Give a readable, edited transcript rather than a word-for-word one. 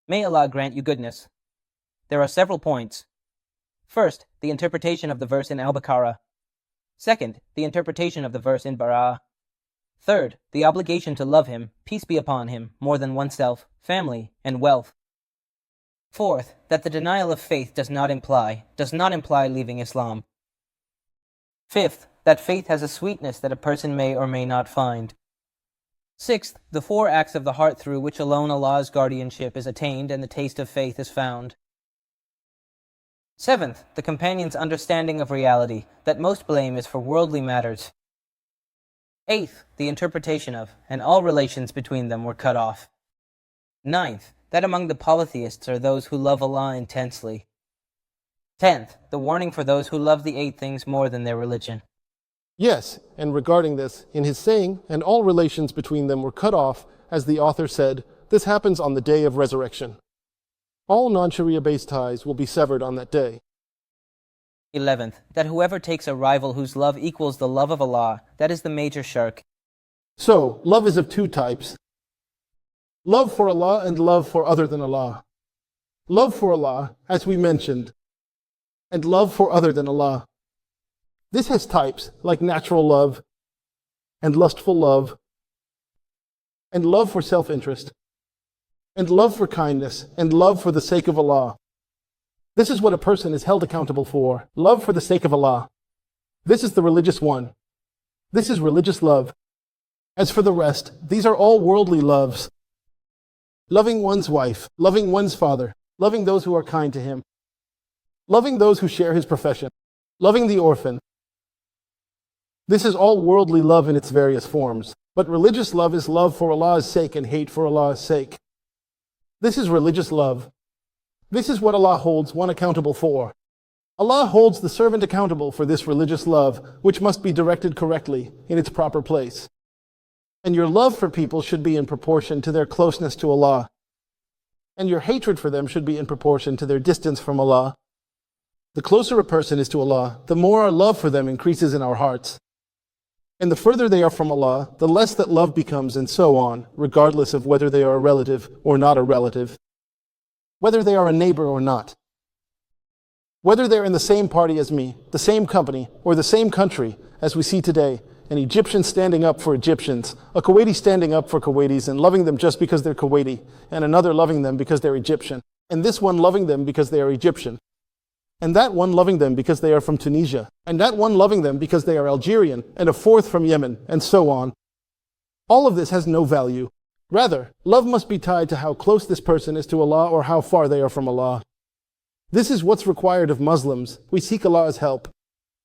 May Allah grant you goodness. There are several points. First, the interpretation of the verse in Al-Baqarah. Second, the interpretation of the verse in Bara'ah. Third, the obligation to love him, peace be upon him, more than oneself, family, and wealth. Fourth, that the denial of faith does not imply leaving Islam. Fifth, that faith has a sweetness that a person may or may not find. Sixth, the 4 acts of the heart through which alone Allah's guardianship is attained and the taste of faith is found. Seventh, the companion's understanding of reality, that most blame is for worldly matters. Eighth, the interpretation of, and all relations between them were cut off. Ninth, that among the polytheists are those who love Allah intensely. 10th, the warning for those who love the 8 things more than their religion. Yes, and regarding this, in his saying, and all relations between them were cut off, as the author said, this happens on the day of resurrection. All non-Sharia-based ties will be severed on that day. 11th, that whoever takes a rival whose love equals the love of Allah, that is the major shirk. So, love is of 2 types. Love for Allah and love for other than Allah. Love for Allah, as we mentioned, and love for other than Allah. This has types like natural love, and lustful love, and love for self-interest, and love for kindness, and love for the sake of Allah. This is what a person is held accountable for, love for the sake of Allah. This is the religious one. This is religious love. As for the rest, these are all worldly loves. Loving one's wife, loving one's father, loving those who are kind to him, loving those who share his profession, loving the orphan. This is all worldly love in its various forms, but religious love is love for Allah's sake and hate for Allah's sake. This is religious love. This is what Allah holds one accountable for. Allah holds the servant accountable for this religious love, which must be directed correctly in its proper place. And your love for people should be in proportion to their closeness to Allah. And your hatred for them should be in proportion to their distance from Allah. The closer a person is to Allah, the more our love for them increases in our hearts. And the further they are from Allah, the less that love becomes, and so on, regardless of whether they are a relative or not a relative, whether they are a neighbor or not, whether they're in the same party as me, the same company, or the same country, as we see today, an Egyptian standing up for Egyptians, a Kuwaiti standing up for Kuwaitis and loving them just because they're Kuwaiti, and another loving them because they're Egyptian, and this one loving them because they are Egyptian, and that one loving them because they are from Tunisia, and that one loving them because they are Algerian, and a fourth from Yemen, and so on. All of this has no value. Rather, love must be tied to how close this person is to Allah or how far they are from Allah. This is what's required of Muslims. We seek Allah's help.